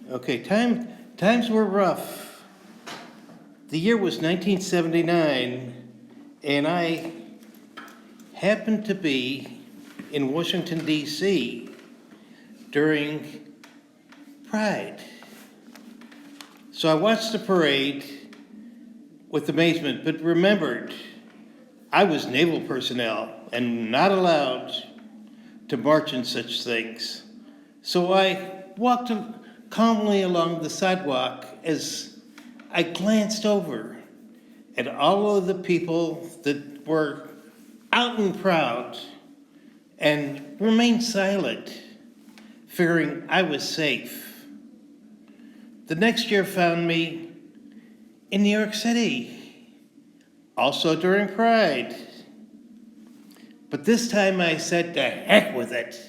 Okay, times were rough. The year was 1979, and I happened to be in Washington, D.C. during Pride. So I watched the parade with amazement, but remembered I was naval personnel and not allowed to march in such things. So I walked calmly along the sidewalk as I glanced over at all of the people that were out and proud and remained silent, fearing I was safe. The next year found me in New York City, also during Pride. But this time I said, to heck with it.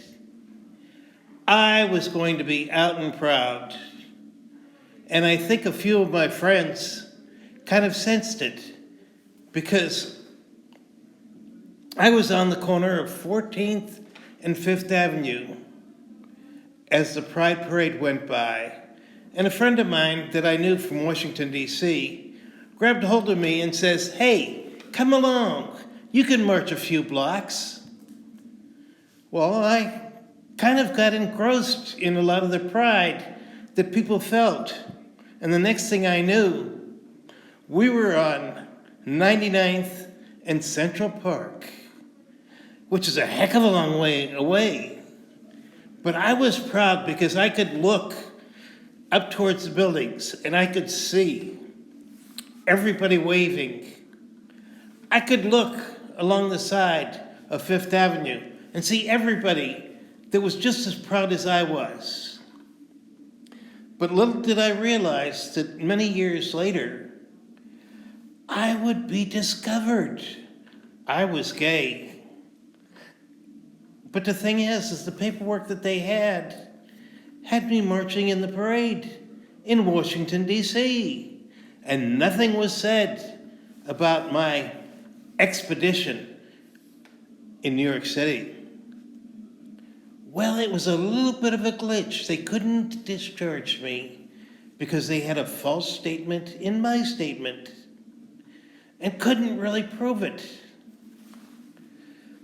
I was going to be out and proud. And I think a few of my friends kind of sensed it, because I was on the corner of 14th and 5th Avenue as the Pride Parade went by. And a friend of mine that I knew from Washington, D.C., grabbed hold of me and says, "Hey, come along. You can march a few blocks." Well, I kind of got engrossed in a lot of the pride that people felt. And the next thing I knew, we were on 99th and Central Park, which is a heck of a long way away. But I was proud because I could look up towards the buildings and I could see everybody waving. I could look along the side of Fifth Avenue and see everybody that was just as proud as I was. But little did I realize that many years later, I would be discovered. I was gay. But the thing is the paperwork that they had me marching in the parade in Washington, D.C. And nothing was said about my expedition in New York City. Well, it was a little bit of a glitch. They couldn't discharge me because they had a false statement in my statement and couldn't really prove it.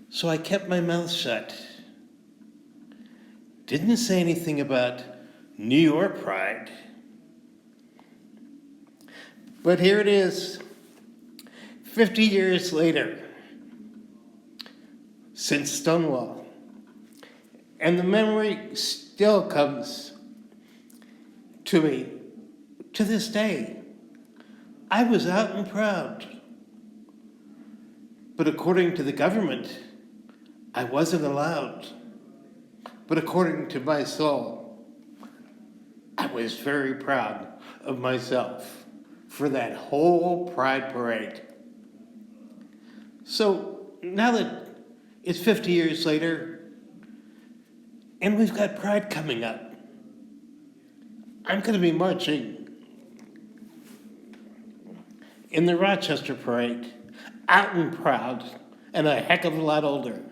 So I kept my mouth shut. Didn't say anything about New York Pride. But here it is, 50 years later, since Stonewall. And the memory still comes to me to this day. I was out and proud. But according to the government, I wasn't allowed. But according to my soul, I was very proud of myself for that whole Pride Parade. So now that it's 50 years later, and we've got Pride coming up, I'm going to be marching in the Rochester Parade, out and proud, and a heck of a lot older.